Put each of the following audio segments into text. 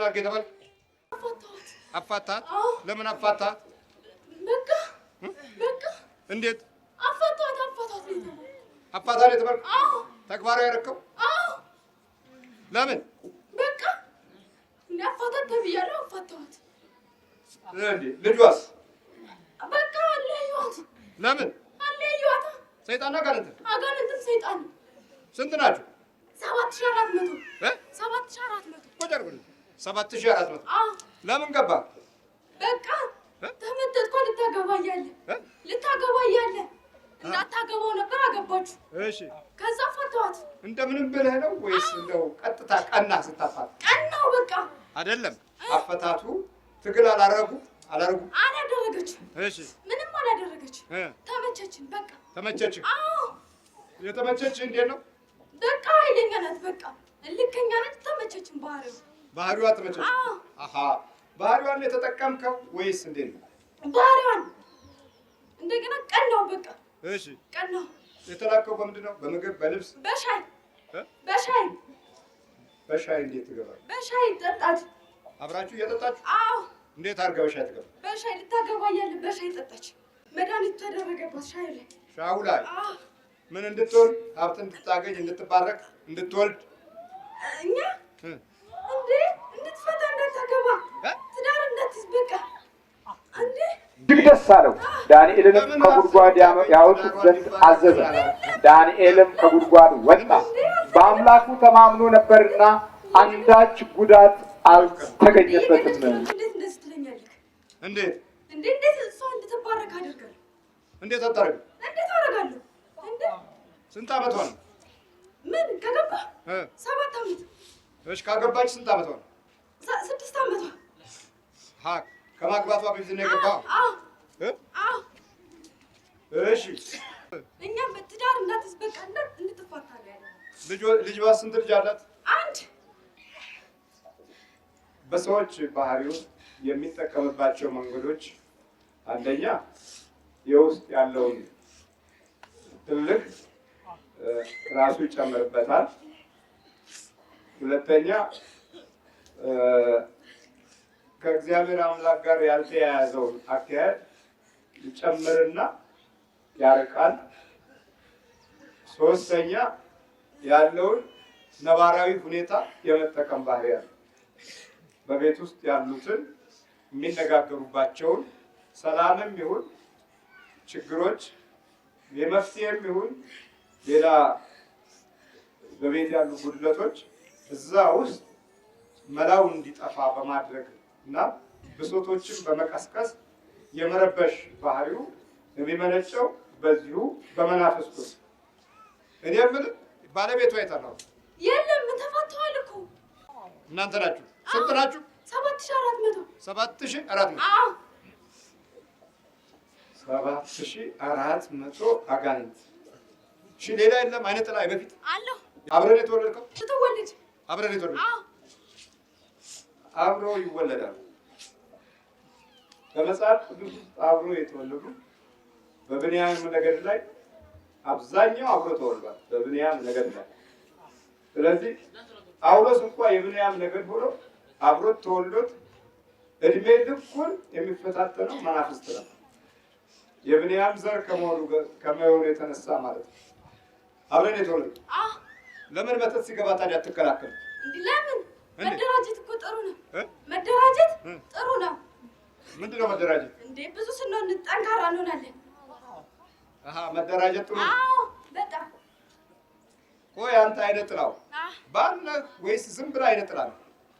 አድርገህ ተባልክ? አፋታት? ለምን አፋታት? በቃ እንዴት አፋታት አፋታት የተባልክ? ተግባራዊ ያደረከው? ለምን? በቃ እንደ አፋታት ተብያለሁ። አፋታት እንዴ ልጇስ? በቃ አለያዩዋት። ለምን አለያዩዋት? ሰይጣን አጋንንት? አጋንንትም ሰይጣን። ስንት ናችሁ? 7400 7400 ለምን ገባ? በቃ ተመተትኩ። ልታገባ እያለ እንዳታገባው ነበር አገባችሁ። እሺ ከዛ ፈቷት። እንደምንም ብለህ ነው ወይስ እንደው ቀጥታ ቀና ስታፋት? ቀናው በቃ አይደለም። አፈታቱ ትግል አላደረገችም። እሺ ምንም አላደረገች። ተመቸችን በቃ ተመቸች። የተመቸች እንዴት ነው? በቃ ኃይለኛ ናት። በቃ ልከኛ ናት። ተመቸችን። ባህሪዋ ተመቸች። ባህሪዋን የተጠቀምከው ወይስ እንዴት ነው? ባህሪዋን እንደገና ቀናው በቃ። እሺ ቀናው። የተላከው በምንድን ነው? በምግብ በልብስ? በሻይ እንዴት ትገባለች? በሻይ ጠጣች። አብራችሁ እየጠጣችሁ? እንዴት አድርጋ በሻይ ትገባ? በሻይ ልታገባ እያለ በሻይ ጠጣች። መድኃኒት ተደረገባት ሻይ ላይ። ሻዩ ላይ ምን እንድትሆን? ሀብት እንድታገኝ፣ እንድትባረክ፣ እንድትወልድ። እኛ እንዴ እንድትፈታ፣ እንዳታገባ፣ ትዳር እንዳትይዝ በቃ እንዴ። እጅግ ደስ አለው። ዳንኤልንም ከጉድጓድ ያወጡት ዘንድ አዘዘ። ዳንኤልም ከጉድጓድ ወጣ፣ በአምላኩ ተማምኖ ነበርና አንዳች ጉዳት አልተገኘበትም። እንዴት እንደዚህ ትለኛለህ? እንዴት እሷ እንድትባረክ አድርጋለሁ። እንዴት አታደርግም? እንዴት አደርጋለሁ? ስንት ዓመት ሆነ? ምን ከገባ 7 ዓመት። እሺ ካገባች ስንት ዓመት ሆነ? 6 ዓመቷ። ከማግባቷ በፊት ነው የገባው? እሺ እኛም በትዳር እንዳትይዝ በቃ እንድትፋታ ነው ያለው። ልጅዋ ስንት ልጅ አላት? 1። በሰዎች ባህሪ ውስጥ የሚጠቀምባቸው መንገዶች አንደኛ የውስጥ ያለውን ትልቅ ራሱ ይጨምርበታል። ሁለተኛ ከእግዚአብሔር አምላክ ጋር ያልተያያዘውን አካሄድ ይጨምርና ያርቃል። ሶስተኛ ያለውን ነባራዊ ሁኔታ የመጠቀም ባህሪ ያለው በቤት ውስጥ ያሉትን የሚነጋገሩባቸውን ሰላምም ይሁን ችግሮች የመፍትሄም ይሁን ሌላ በቤት ያሉ ጉድለቶች እዛ ውስጥ መላው እንዲጠፋ በማድረግ እና ብሶቶችን በመቀስቀስ የመረበሽ ባህሪው የሚመነጨው በዚሁ በመናፍስቱ። እኔ የምልህ ባለቤቷ አይተናው? የለም ተፋተዋል እኮ። እናንተ ናችሁ? ስንት ናችሁ? 7400 7400 7400 አጋንንት። እሺ ሌላ የለም? አይነ ጥላ በፊት አለሁ። አብረን የተወለድከው? ስትወለድ አብረን የተወለድከው? አብረው ይወለዳሉ። በመጽሐፍ ቅዱስ ውስጥ አብሮ የተወለዱ በብንያም ነገድ ላይ አብዛኛው አብሮ ተወልዷል። በብንያም ነገድ ላይ ስለዚህ ጳውሎስ እንኳን የብንያም ነገድ ሆኖ አብሮ ተወልዶት እድሜ ልኩን የሚፈታተነው መናፍስት ነው። የብንያም ዘር ከመሆኑ የተነሳ ማለት ነው። አብረን የተወለዱ። ለምን መተት ሲገባ ታዲያ አትከላከል? ለምን? መደራጀት እኮ ጥሩ ነው። መደራጀት ጥሩ ነው። ምንድን ነው መደራጀት? እንዴ ብዙ ስንሆን ጠንካራ እንሆናለን። መደራጀት ጥሩ ነው። በጣም። ቆይ አንተ አይነ ጥላው ባል ነህ ወይስ ዝም ብለህ አይነ ጥላ ነው?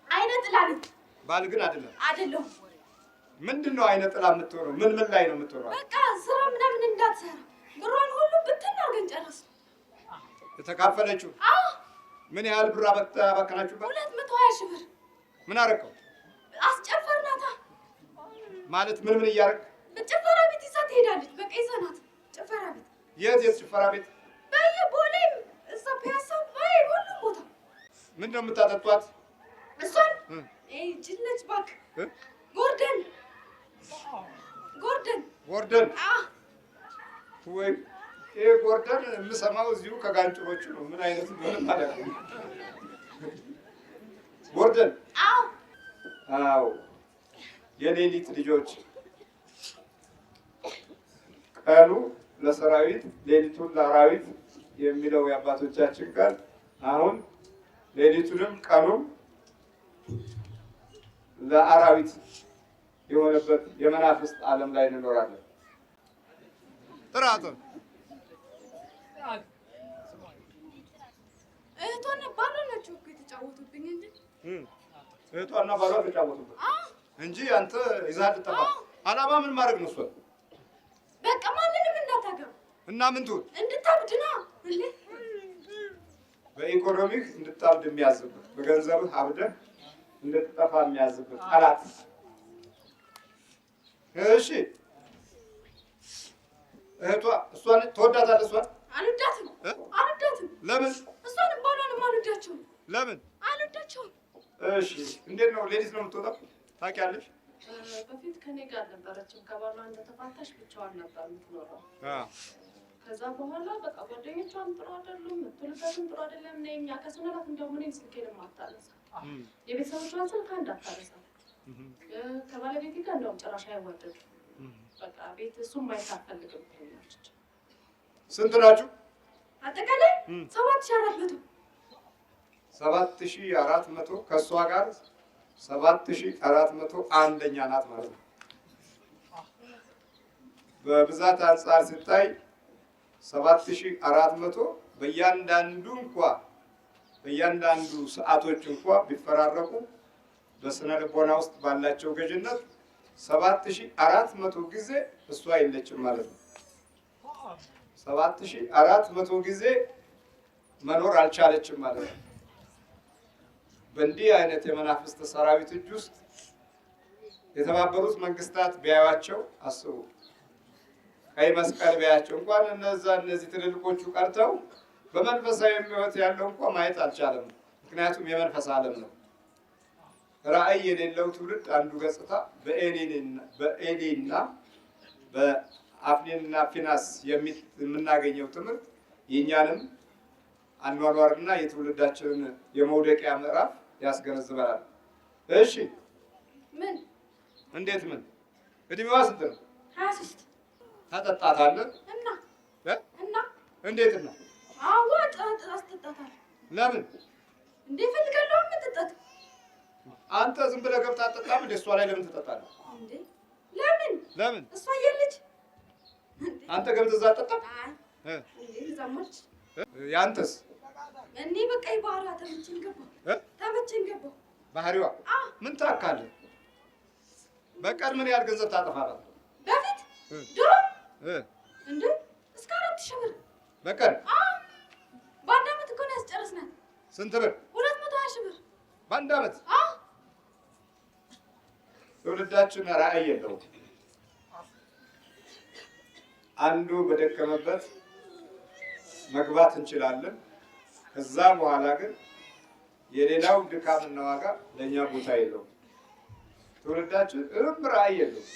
አይነ ጥላ ነኝ። ባል ግን አይደለም? አይደለሁም። ምንድን ነው አይነ ጥላ የምትሆነው? ምን ላይ ነው የምትሆነው? በቃ ስራ ምናምን እንዳትሰራ ብሯን ሁሉ ብትን አድርገን ጨረስ። የተካፈለችው? ምን ያህል ብር አባከናችሁበት? 220 ሺህ ብር። ምን አደረገው? አስጨፈርናታ። ማለት ምን እያደረግ? ጭፈራ ቤት ይዛ ትሄዳለች። በቃ ይዘናት ጭፈራ ቤት። የት ጭፈራ ቤት? በየቦሌም እዛ ፒያሳ ሁሉም ቦታ። ምንድን ነው የምታጠጧት? እሷን ጅለች እባክህ። ጎርደን ወይ ይሄ ጎርደን የምሰማው እዚሁ ከጋንጭሮቹ ነው። ምን አይነት እንደሆነ ማለት ነው? ጎርደን አዎ የሌሊት ልጆች ቀኑ ለሰራዊት ሌሊቱን ለአራዊት የሚለው የአባቶቻችን ቃል አሁን ሌሊቱንም ቀኑም ለአራዊት የሆነበት የመናፍስት ዓለም ላይ እንኖራለን። ጥራት እህቷና ባሏ ናቸው እኮ የተጫወቱብኝ እንጂ እህቷና ባሏ ተጫወቱብኝ እንጂ አንተ ይዛት ተጠፋ። አላማ ምን ማድረግ ነው? እሷ በቃ ማንንም እንዳታገባ እና ምን ትሁን? እንድታብድ ነው እንዴ? በኢኮኖሚህ እንድታብድ የሚያዝብህ፣ በገንዘብህ አብደህ እንድትጠፋ የሚያዝብህ ጠላት። እሺ እህቷ እሷን ትወዳታለህ? እሷን አልወዳትም። አልወዳትም። ለምን? እሷንም ባሏንም አልወዳቸውም። ለምን? አልወዳቸውም። እሺ እንዴት ነው? ሌሊት ነው የምትወጣው? ታውቂያለሽ? በፊት ከኔ ጋር አልነበረችም። ከባሏ እንደተፋታሽ ብቻዋን ነበር የምትኖረው። ከዛ በኋላ በቃ ጓደኞቿም ጥሩ አይደሉም፣ የምትውልበትም ጥሩ አይደለም። እኔ እኛ ከስንላት እንደውም እኔም ስልኬንም አታነሳ፣ የቤተሰቦቿን ስልክ አንድ አታነሳ። ከባለቤቴ ጋር እንደውም ጭራሽ አይወደድም። በቃ ቤት እሱም ማየት አልፈልግም ትሆናለች። ስንት ናችሁ? አጠቃላይ 7400 7400 ከእሷ ጋር 7400 አንደኛ ናት ማለት ነው። በብዛት አንጻር ሲታይ 7400 በእያንዳንዱ ሰዓቶች እንኳ ቢፈራረቁ በስነ ልቦና ውስጥ ባላቸው ገዥነት 7400 ጊዜ እሷ የለችም ማለት ነው። 7400 ጊዜ መኖር አልቻለችም ማለት ነው። በእንዲህ አይነት የመናፍስት ሰራዊት እጅ ውስጥ የተባበሩት መንግስታት ቢያዩዋቸው አስቡ፣ ቀይ መስቀል ቢያያቸው እንኳን እነዚህ ትልልቆቹ ቀርተው በመንፈሳዊ ሕይወት ያለው እንኳን ማየት አልቻለም። ምክንያቱም የመንፈስ ዓለም ነው። ራእይ የሌለው ትውልድ አንዱ ገጽታ በኤሊና በአፍኒንና ፊናስ የምናገኘው ትምህርት የእኛንም አኗኗርና የትውልዳችንን የመውደቂያ ምዕራፍ ያስገነዝበናል። እሺ ምን? እንዴት? ምን? እድሜዋ ስንት ነው? 23 ታጠጣታለህ? እና እንዴት ነው? አዎ አስጠጣታለሁ። ለምን? እንዴ ፈልጋለሁ መጠጣት። አንተ ዝም ብለህ ገብተህ አትጠጣም እንዴ? እሷ ላይ ለምን ትጠጣለህ? እንዴ ለምን? እሷ የለች። አንተ ገብተህ እዛ አትጠጣም? እንዴ ዘማች። ያንተስ? እኔ በቃ ባህሪዋ ተመቸኝ ገባሁ። ባህሪዋ ምን ታካለህ? በቀን ምን ያህል ገንዘብ ታጠፋለህ? በፊት ድሮ እንዴ እስከ 4000 ብር በቀን። በአንድ ዓመት እኮ ነው ያስጨረስናት። ስንት ብር? 220 ሺህ ብር በአንድ ዓመት። ትውልዳችን ራዕይ የለውም። አንዱ በደከመበት መግባት እንችላለን። ከዛ በኋላ ግን የሌላው ድካምና ዋጋ ለእኛ ቦታ የለውም። ትውልዳችን ራዕይ የለውም።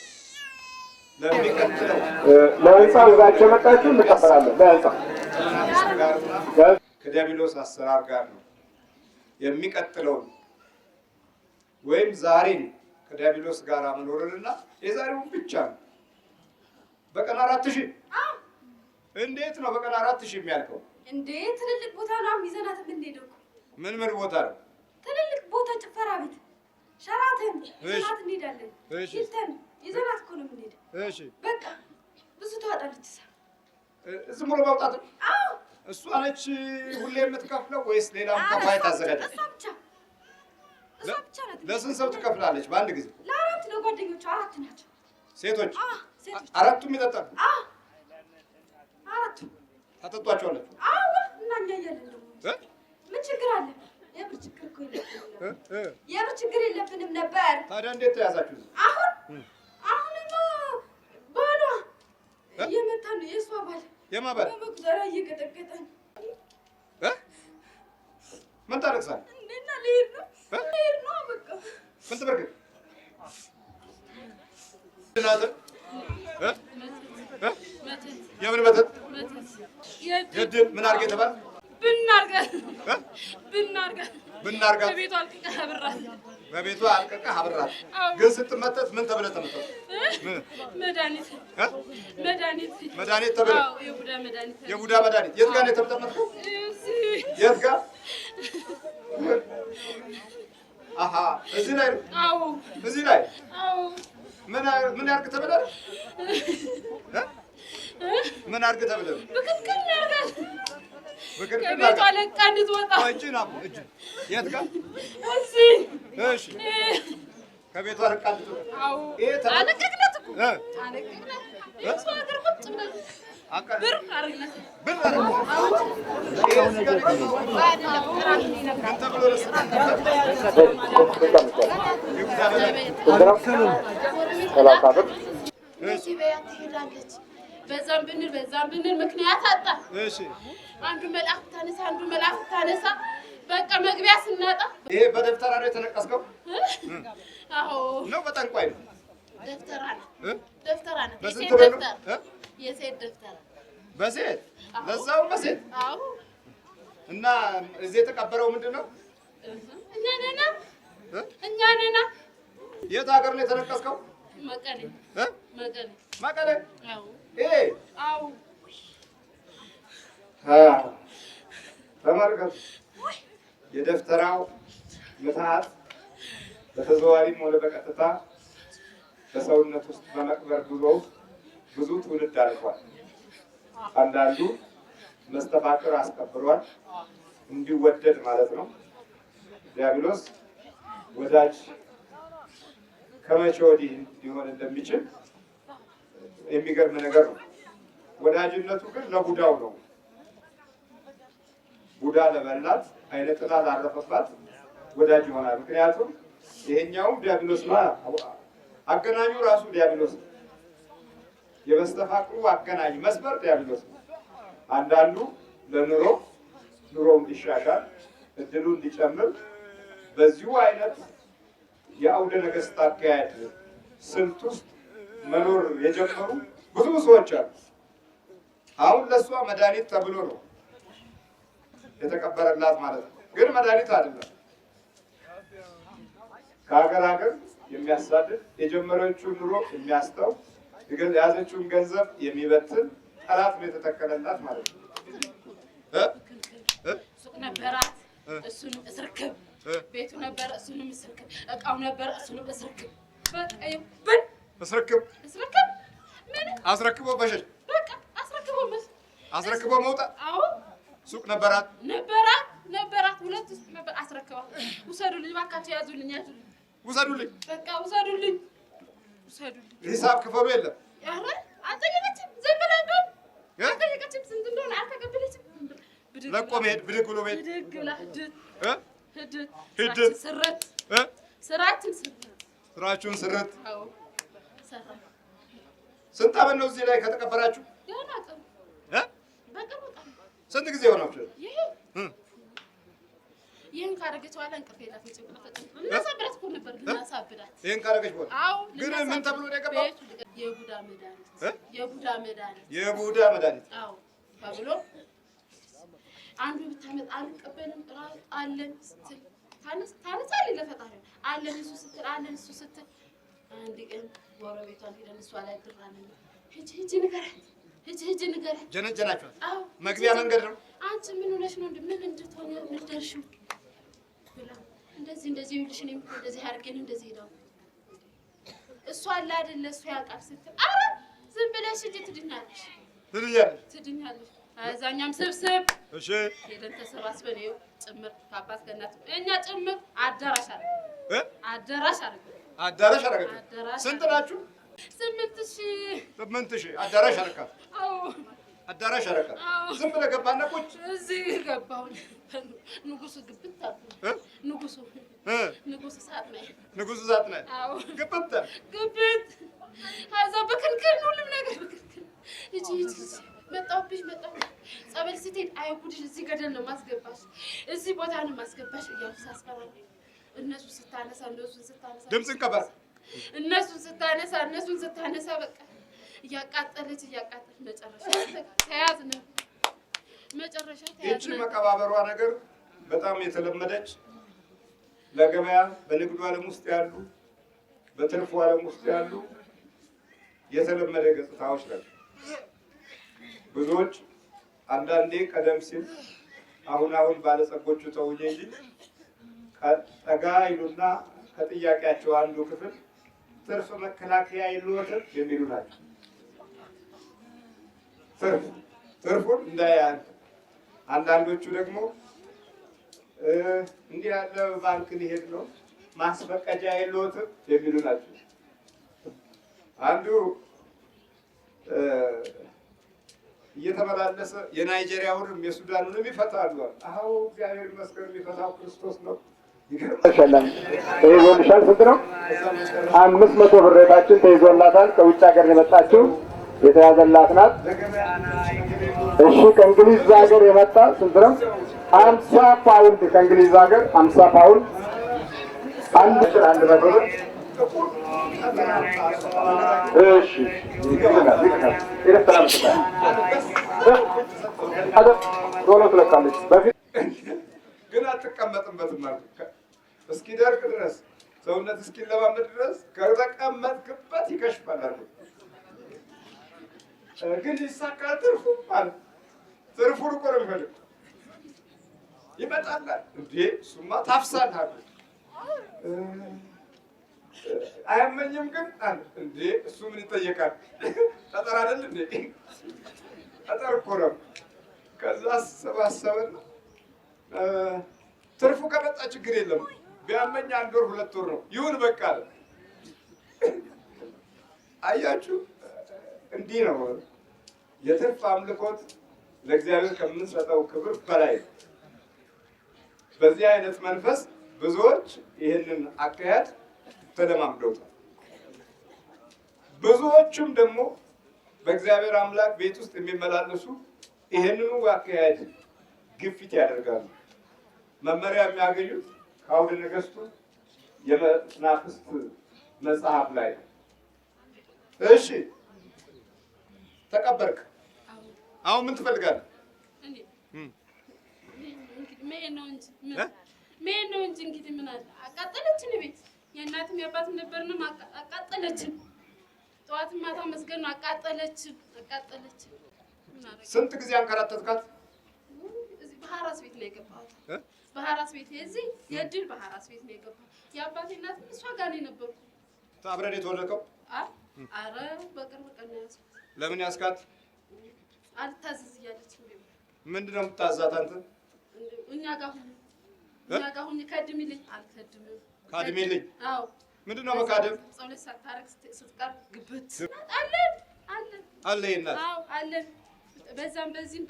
ለሚቀጥለው ለህንፃው ይዛችሁ የመጣችሁ እንቀበላለን። ለህንፃው ከዲያብሎስ አሰራር ጋር ነው የሚቀጥለውን ወይም ዛሬን ከዲያብሎስ ጋር መኖርንና የዛሬውን ብቻ ነው። በቀን 4000 እንዴት ነው በቀን 4000 የሚያልቀው? እንዴ ትልልቅ ቦታ ነው ይዘናት የምንሄደው። ምን ቦታ ነው? ትልልቅ ቦታ ጭፈራ ቤት፣ ሸራተን ይዘናት እንሄዳለን። ሂልተን ይዘናት እኮ ነው የምንሄደው። እሺ በቃ ብዙ ተዋጣለች። ዝም ብሎ ማውጣት ነው? እሷ ነች ሁሌ የምትከፍለው ወይስ ሌላም ከፋይ ታዘጋጃለች? እሷ ብቻ ናት። ለስንት ሰው ትከፍላለች በአንድ ጊዜ? ለአራት ነው። ጓደኞቿ 4 ናቸው። ሴቶች? አራቱም ይጠጣሉ? አራቱ ታጠጧቸዋለች? እና እኛ እያለን ደግሞ ምን ችግር አለ? የብር ችግር እኮ የለብንም። የብር ችግር የለብንም ነበር። ታዲያ እንዴት ተያዛችሁ? አሁንማ ባሏ እየመታ ነው። የእሷ ባል የማባል በመቁጠሪያ እየቀጠቀጠን። ምን ታለቅሳለህ? እና ልሄድ ነው በቃ። ስንት ብር ግን? የምን መተት? የድል ምን አድርገህ ተባልክ? ብናርገህ ብናርጋት በቤቱ አልቅቀህ አብራት በቤቱ አልቅቀህ አብራት። ግን ስትመተት ምን ተብለህ ተመተት? መድኃኒት መድኃኒት ተብለህ? አዎ የቡዳ መድኃኒት። የቡዳ መድኃኒት የት ጋር ነው የተመተመትከው? የት ጋር? አሃ እዚህ ላይ ነው? አዎ እዚህ ላይ? አዎ ምን ያርግ ተብለህ? ምን አርግ ተብለህ? ብክልክል ያርጋል። በከርከ ከቤቷ ለቃ እንድትወጣ እጅን አቡ እጅ የት ጋር? እዚህ እሺ ከቤቷ ለቃ እንድትወጣ። አዎ አለቀቅናት እኮ አለቀቅናት። የእሱ ሀገር ቁጭ ብለን ብር አረግናት። ብር አረግናት። ትሄዳለች። በዛም ብንል ምክንያት አጣ። እሺ አንዱ መልአክ ታነሳ። በቃ መግቢያ ስናጣ ይሄ በደብተራ ነው የተነቀስከው? አዎ ነው በጠንቋይ ነው? ደብተራ ነው። በስንት ብር ነው? የሴት ደብተራ በሴት ለዛው በሴት። አዎ እና እዚህ የተቀበረው ምንድን ነው? እኛ ነና የት ሀገር ነው የተነቀስከው? መቀሌ። መቀሌ? አዎ አዎ ተመልከቱ። የደብተራው ምትሃት በተዘዋዋሪም ሆነ በቀጥታ በሰውነት ውስጥ በመቅበር ጉዞ ብዙ ትውልድ አልፏል። አንዳንዱ መስተፋቅር አስቀብሯል፣ እንዲወደድ ማለት ነው። ዲያብሎስ ወዳጅ ከመቼ ወዲህ ሊሆን እንደሚችል የሚገርም ነገር ነው። ወዳጅነቱ ግን ለቡዳው ነው። ቡዳ ለበላት አይነ ጥላ ላረፈባት ወዳጅ ይሆናል። ምክንያቱም ይሄኛውም ዲያብሎስ ነው። አገናኙ ራሱ ዲያብሎስ ነው። የመስተፋቅሩ አገናኝ መስመር ዲያብሎስ ነው። አንዳንዱ ለኑሮው እንዲሻሻል እድሉ እንዲጨምር በዚሁ አይነት የአውደ ነገስት አካሄድ ስልት ውስጥ መኖር የጀመሩ ብዙ ሰዎች አሉ። አሁን ለእሷ መድኃኒት ተብሎ ነው የተቀበረላት ማለት ነው። ግን መድኃኒት አይደለም። ከሀገር ሀገር የሚያሳድድ የጀመረችውን ኑሮ የሚያስተው የያዘችውን ገንዘብ የሚበትን ጠላት ነው የተተከለላት ማለት ነው። ሱቅ ነበራት፣ እሱንም እስርክብ። ቤቱ ነበረ፣ እሱንም እስርክብ። እቃው ነበረ፣ እሱንም እስርክብ። በቃ ይብን እስርክብ ምን አስረክቦ በሸሽ በቃ አስረክቦ መውጣት። አዎ ሱቅ ነበራት፣ ሁለት ሱቅ ነበር። አስረክባ ውሰዱልኝ፣ እባካቸው ያዙልኝ። ውሰዱልኝ፣ በቃ ውሰዱልኝ። ሂሳብ ክፈሉ የለም። ኧረ አልጠየቀችም። ዝም ብላ እንደውም አልጠየቀችም። ስንት እንደሆነ አልተቀበለችም። ለቆ መሄድ ብድግ ብሎ መሄድ ብድግ ብላ ሂድት ስራችሁን ስርት። አዎ ሰራ። ስንት ዓመት ነው እዚህ ላይ ከተቀበራችሁ? ገና ቀን በቃ ስንት ጊዜ ሆናችሁ? ይሄን ካደረገች በኋላ እንቅልፍ የላት ልናሳብዳት እኮ ነበር። ልናሳብዳት ይሄን ካደረገች በኋላ አዎ። ግን ምን ተብሎ ነው የገባው? የቡዳ መድኃኒት አዎ ተብሎ አንዱ ብታመጣ አልቀበልም አለን ስትል ታነሳለች ለፈጣሪ አለን እሱ ስትል አንድ ቀን ጎረቤቷን ሄደን እሷ ላይ ድራለን። ሂጂ ንገራት ጀነጀናችኋት? አዎ መግቢያ መንገድ ነው። አንቺ ምን ሆነሽ ነው? ምን እንድትሆን ልደርሽው ብላ እንደዚህ ይኸውልሽ፣ እኔም እንደዚህ አድርጌ ነው እንደዚህ ሄዳው እሱ አለ አይደለ እሱ ያውቃል ስትል ኧረ ዝም ብለሽ ሂጂ ትድኛለሽ። እዛኛም ስብስብ እሺ ሄደን ተሰባስበን ይኸው ጭምር ከአባት ከእናት እኛ ጭምር አዳራሽ አደረገ። ስንት ናችሁ? 8,000 አዳራሽ አደረካት? አዎ አዳራሽ አደረካት። ዝም ብለህ ገባና ቁጭ እዚህ ገባሁ። ንጉሱ ግብት አሉ። ንጉሱ ሳጥናይ አዎ ግብት ከዛ በክልክል ሁሉም ነገር በክልክል ሂጂ መጣሁብሽ ጸበል ስትሄድ አይጉድሽ፣ እዚህ ገደል ነው ማስገባሽ፣ እዚህ ቦታ ነው ማስገባሽ እያሉ ሳስፈራራ እነሱን ስታነሳ ድምፅን ቀበር እነሱን ስታነሳ በቃ እያቃጠለች መጨረሻ ተያዝን። ይቺ መቀባበሯ ነገር በጣም የተለመደች ለገበያ በንግዱ ዓለም ውስጥ ያሉ በትርፉ ዓለም ውስጥ ያሉ የተለመደ ገጽታዎች ናቸው። ብዙዎች አንዳንዴ ቀደም ሲል አሁን ባለጸጎቹ ተውዬ እንጂ ጠጋ ይሉና ከጥያቄያቸው አንዱ ክፍል ትርፍ መከላከያ የለዎትም የሚሉ ናቸው። ትርፉን እንዳያል። አንዳንዶቹ ደግሞ እንዲህ ያለ ባንክ ሊሄድ ነው ማስፈቀጃ የለዎትም የሚሉ ናቸው። አንዱ እየተመላለሰ የናይጄሪያውንም የሱዳኑንም ይፈታሉ። አዎ እግዚአብሔር ይመስገን የሚፈታው ክርስቶስ ነው። ይገርምሻል። ይሄ ወንሻል ስንት ነው? 500 ብር ቤታችን ተይዞላታል። ከውጭ ሀገር የመጣችው የተያዘላት ናት። እሺ ከእንግሊዝ ሀገር የመጣ ስንት ነው? 50 ፓውንድ ከእንግሊዝ ሀገር 50 ፓውንድ አንድ 100 ብር። እሺ ይገርምሻል። ቶሎ ትለቃለች። በፊት ግን አትቀመጥበትም ማለት እስኪደርቅ ድረስ ሰውነት እስኪለማመድ ድረስ ከተቀመጥክበት ይከሽፋል። ግን ይሳካል። ትርፉ ማለት ትርፉን እኮ ነው የሚፈልግ። ይመጣላል እንዴ እሱማ ታፍሳለህ። አያመኝም ግን እንዴ እሱ ምን ይጠየቃል? ጠጠር አይደል እንዴ? ጠጠር እኮ ነው። ከዛ አሰባሰበና ትርፉ ከመጣ ችግር የለም ቢያመኝ 1 ወር 2 ወር ነው ይሁን በቃ አለ። አያችሁ እንዲህ ነው የትርፍ አምልኮት ለእግዚአብሔር ከምንሰጠው ክብር በላይ ነው። በዚህ አይነት መንፈስ ብዙዎች ይህንን አካሄድ ተለማምደውታል። ብዙዎቹም ደግሞ በእግዚአብሔር አምላክ ቤት ውስጥ የሚመላለሱ ይህንኑ አካሄድ ግፊት ያደርጋሉ። መመሪያ የሚያገኙት ከአውደ ነገሥቱ የመናፍስት መጽሐፍ ላይ ነው። እሺ ተቀበርክ። አሁን ምን ትፈልጋለህ? መሄድ ነው እንጂ እንግዲህ ምን አለ። አቃጠለችን ቤት የእናትም የአባትም ነበርንም አቃጠለችን። ጠዋትም ማታ መስገን ነው አቃጠለችን። ስንት ጊዜ አንከራተትካት? እዚህ በሐራስ ቤት ነው የገባሁት። በሐራስ ቤት እዚህ የድል በሐራስ ቤት ነው የገባሁት። የአባቴ እናትም እሷ ጋር ነው የነበርኩ። አብረን የተወለቀው? አረ በቅርብ ቀን ነው ያዝኩት። ለምን ያስካት? አልታዘዝ እያለች ነው። ምንድን ነው የምታዛት አንተ? እኛ ጋር ሁኚ ከድሚልኝ። አልከድምም። ካድሚልኝ? አዎ። ምንድን ነው መካደም? ጸሎት ሳታረግ ስትቀር ግብት አለ የእናት? አዎ አለን። በዛም በዚህም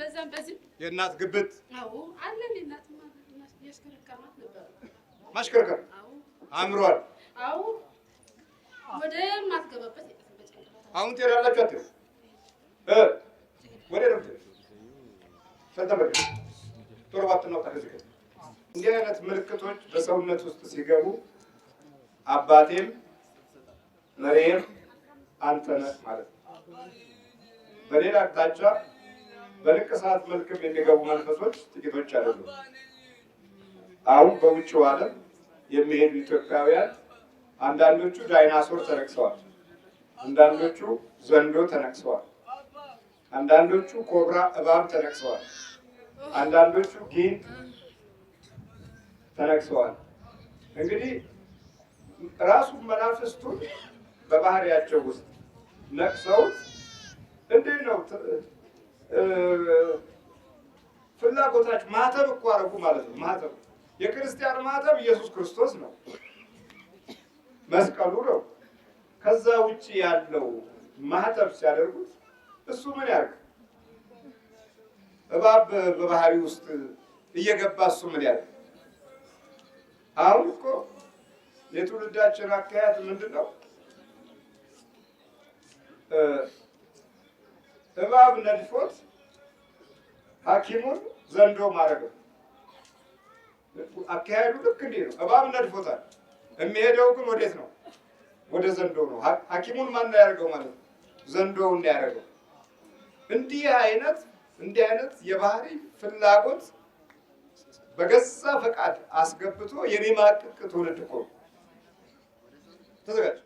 የእናት ግብት? አዎ አለን። የእናት ያሽከረከርናት ነበር። ማሽከርከር? አዎ። አምሯል? አዎ። ወደ ማትገባበት አሁን ትሄዳላችሁ አትሄዱ? ወደ ነው ተንተበቅ ቶሎ ባትናው ታከዚህ። እንዲህ አይነት ምልክቶች በሰውነት ውስጥ ሲገቡ አባቴም መሪም አንተ ነህ ማለት ነው። በሌላ አቅጣጫ በንቅሳት መልክም የሚገቡ መንፈሶች ጥቂቶች አይደሉም። አሁን በውጭው ዓለም የሚሄዱ ኢትዮጵያውያን አንዳንዶቹ ዳይናሶር ተነቅሰዋል፣ አንዳንዶቹ ዘንዶ ተነቅሰዋል፣ አንዳንዶቹ ኮብራ እባብ ተነቅሰዋል፣ አንዳንዶቹ ጊንጥ ተነቅሰዋል። እንግዲህ ራሱ መናፍስቱን በባህሪያቸው ውስጥ ነቅሰውት እንዴት ነው ፍላጎታቸው ማተብ እኮ አደረጉ ማለት ነው። ማተብ የክርስቲያን ማተብ ኢየሱስ ክርስቶስ ነው፣ መስቀሉ ነው። ከዛ ውጭ ያለው ማተብ ሲያደርጉት እሱ ምን ያርግ? እባብ በባህሪ ውስጥ እየገባ እሱ ምን ያርግ? አሁን እኮ የትውልዳችን አካሄድ ምንድን ነው? እባብ ነድፎት ሐኪሙን ዘንዶ ማድረግ ነው። አካሄዱ ልክ እንዲህ ነው። እባብ ነድፎታል፣ የሚሄደው ግን ወዴት ነው? ወደ ዘንዶ ነው። ሐኪሙን ማን ያደርገው ማለት ነው? ዘንዶውን ያደርገው። እንዲህ አይነት የባህሪ ፍላጎት በገዛ ፈቃድ አስገብቶ የሚማቅቅ ትውልድ እኮ ተዘጋጅ